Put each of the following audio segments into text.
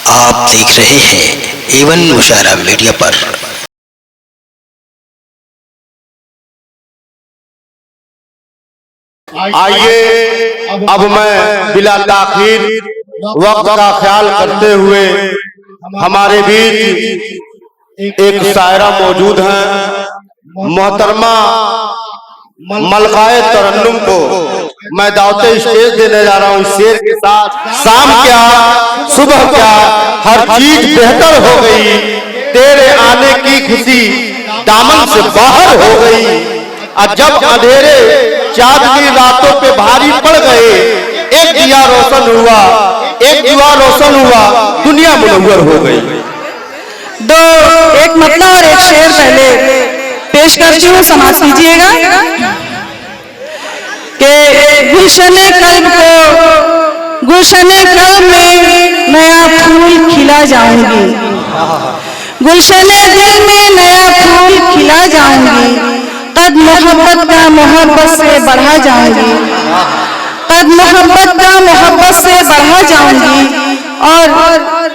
आप देख रहे हैं एवन मुशायरा मीडिया पर। आइए अब मैं बिला ताखीर वक्त का ख्याल करते हुए हमारे बीच एक शायरा मौजूद हैं, मोहतरमा मलकाए तरन्नुम को मैं दावते स्टेज देने जा रहा हूँ। इस शेर के साथ शाम क्या सुबह क्या हर चीज बेहतर हो गई, तेरे आने की खुशी दामन से बाहर हो गई। और जब अंधेरे चांदनी रातों पे भारी पड़ गए, एक दिया रोशन हुआ, एक दिया रोशन हुआ, दुनिया मुनव्वर हो गई। एक मतलब और एक शेर पहले पेश करती हूँ, समाज कीजिएगा कि गुलशने कल्ब को गुलशने कल्ब में नया फूल खिला जाऊंगी, गुलशने दिल में नया फूल खिला जाऊंगी, कद मोहब्बत का मोहब्बत से बढ़ा जाऊंगी, कद मोहब्बत का मोहब्बत से बढ़ा जाऊंगी। और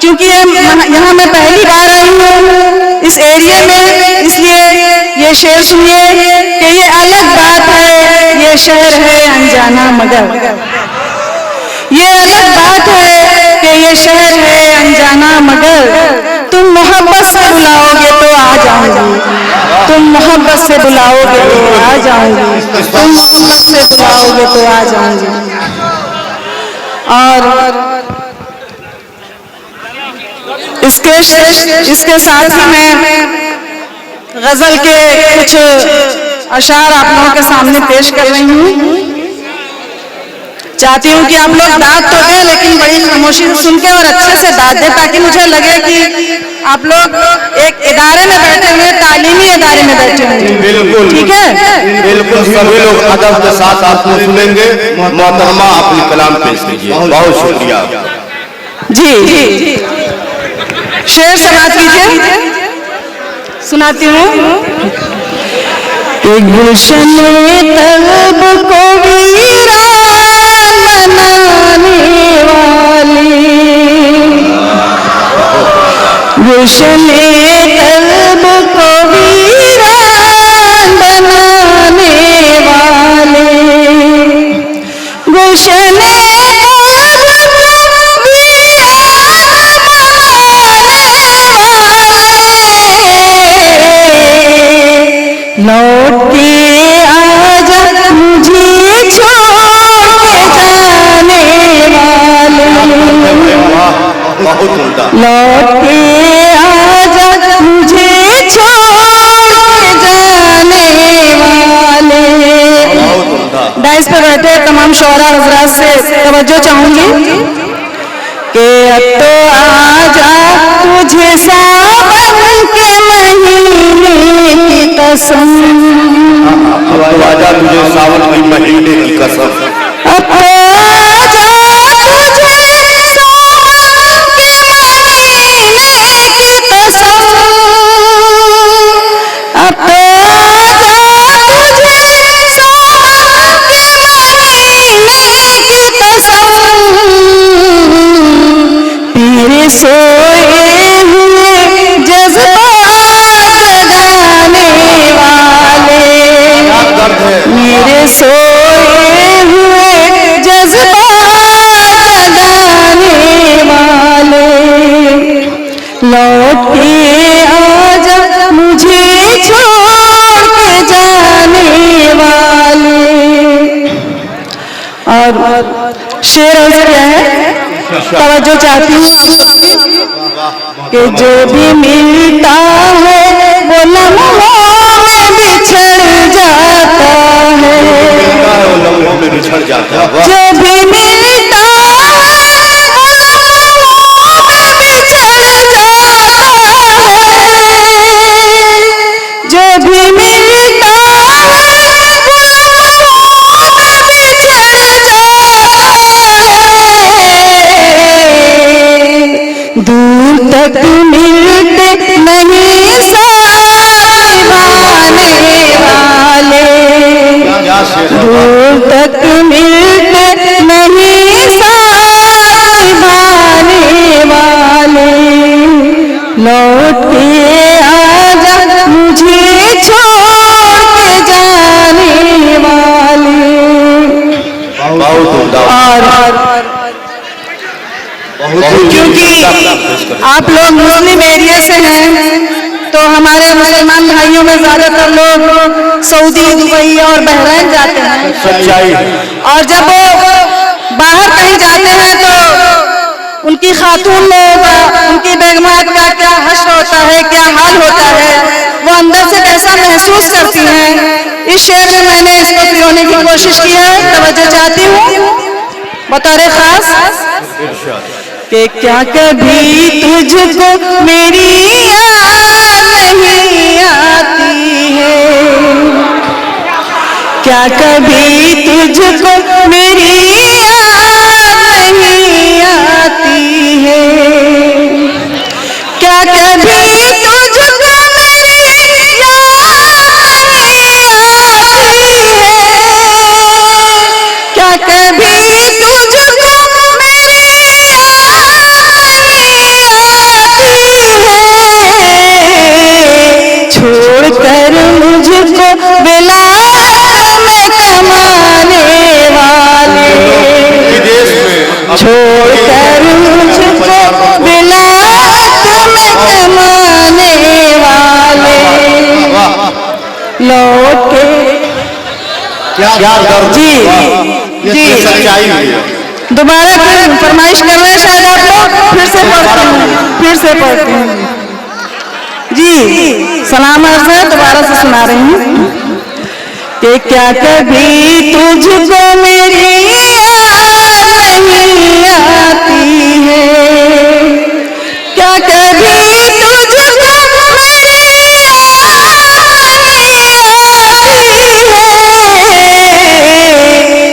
क्योंकि यहाँ मैं पहली बार आई हूँ इस एरिया में, इसलिए ये शेर सुनिए कि ये अलग बात है, ये शहर है अनजाना मगर, ये अलग बात है कि ये शहर है अनजाना मगर, तुम मोहब्बत से बुलाओगे तो आ जाऊंगी, तुम मोहब्बत से बुलाओगे तो आ जाऊंगी, तुम मोहब्बत से बुलाओगे तो आ जाऊंगी। और इसके साथ ही मैं गजल के कुछ अशार आप लोगों के सामने पेश कर रही हूँ। चाहती हूँ कि आप लोग दाद तो दें, लेकिन बड़ी खामोशी से सुन के और अच्छे से दाद दें, ताकि मुझे लगे कि आप लोग एक इदारे में बैठे हुए, तालीमी इदारे में बैठे हुए। बिल्कुल ठीक है, बिल्कुल सभी लोग अदब के साथ आपको सुनेंगे। मोहतरमा अपनी कलाम पेश कीजिए। बहुत शुक्रिया जी। शेर समाज कीजिए, सुनाती हूँ। गुलशन तलब को वीरान बनाने वाली, गुलशन तलब को वीरान बनाने वाले, गुलशन लौट के आजा मुझे छोड़ के जाने वाले, लौट के आजा मुझे छोड़ के जाने वाले। डाइस पे बैठे तमाम शोरा हजरात से तवज्जो चाहूंगी कि अब तो आजा तुझे सावन के महीने की कसम, आजा तुझे सावन के महीने की कसम, अब तो आजा तुझे सावन के महीने की कसम, अब तो आजा तुझे सावन के महीने की कसम, तेरे सोए हुए जज्बात जगाने वाले, मेरे सोए हुए जज्बात जगाने वाले, लौट के आजा मुझे छोड़ के जाने वाले। और शेर क्या है, तवज्जो चाहती हूँ कि जो भी मिलता है वो लम्हों में बिछड़ जाता है, जो भी मिलता है वो लम्हों में बिछड़ जाता है, जो भी मिलता है वो लम्हों में बिछड़ जाता है, दूर तक मिलते नहीं साथ निभाने वाले, दूर तक मिलते नहीं साथ निभाने वाले, लौट के आजा मुझे छोड़ के जाने वाले। क्योंकि आप लोग मुस्लिम एरिया से हैं, तो हमारे मुसलमान भाइयों में ज्यादातर लोग सऊदी, दुबई और बहरीन जाते हैं। सच्चाई। और जब वो बाहर कहीं जाते हैं तो उनकी खातून लोग, उनकी बेगमात का क्या हश्र होता है, क्या हाल होता है, वो अंदर से कैसा महसूस करती हैं। इस शेर में मैंने इसको पिरोने की कोशिश की है। तवज्जो चाहती हूँ बतौर खास कि क्या कभी तुझको मेरी याद नहीं आती है, क्या कभी तुझको मेरी याद नहीं आती है, क्या कभी तुझको मेरी याद नहीं आती है, क्या कभी तुझको मेरी छोड़कर मुझको विलायत में कमाने वाले, छोड़कर मुझको विलायत में कमाने वाले, लौट के क्या दर्द। जी जी सच्चाई हुई है। दोबारा फिर फरमाइश कर रहे हैं शायद आप लोग, फिर से पढ़ते हैं, फिर से पढ़ते हैं जी। सलाम अर्ज़ है, दोबारा से सुना रही हूँ कि क्या कभी तुझको मेरी याद नहीं आती है, क्या कभी तुझको मेरी याद नहीं आती है,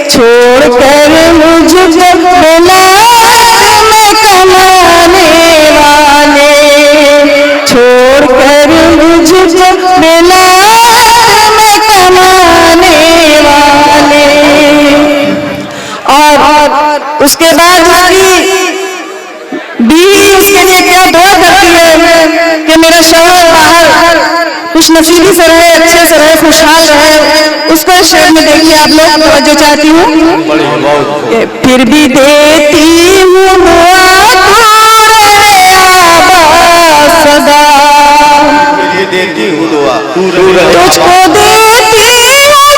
छोड़कर मुझको विलायत में कमाने वाले, छोड़कर मुझको विलायत में कमाने वाले। और उसके बाद उसकी बीवी उसके लिए क्या दुआ करती है कि मेरा शौहर बाहर खुश नसीबी से रहे, अच्छे से रहे, खुशहाल रहे। उसको शेर में देखिए आप लोग, तवज्जो चाहती हूँ कि फिर भी देती हूँ दुआ सदा, देती हूँ दुआ तुझको देती हूँ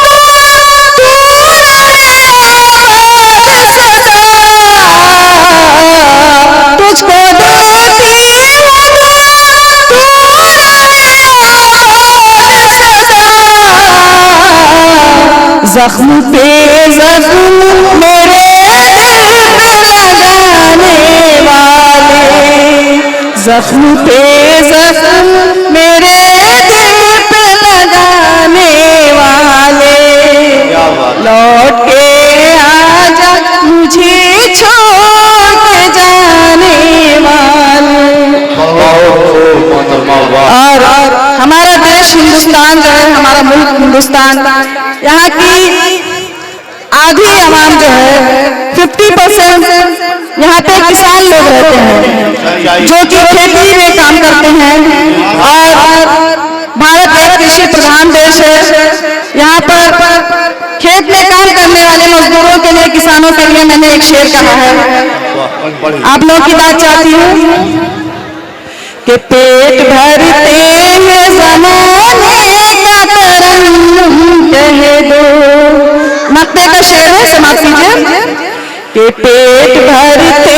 तुझको देती जख्म पे जख्म मेरे लगाने वाले, जख्म पे जख्म मेरे दिल पे लगाने वाले, लौट के आजा मुझे छोड़ के जाने वाले। और हमारा देश हिंदुस्तान जो है, हमारा मुल्क हिंदुस्तान, यहाँ की आधी आवाम जो है 50% यहाँ पे किसान लोग रहते हैं जो कि खेती में काम करते हैं। और भारत एक कृषि प्रधान देश है। यहाँ पर खेत में काम करने वाले मजदूरों के लिए, किसानों के लिए मैंने एक शेर कहा है, आप लोगों की बात चाहती हूँ कि पेट भरते हैं ज़माने का तरन्नुम कह दो, मक्ते का शेर है, समाप्त कीजिए कि पेट भरते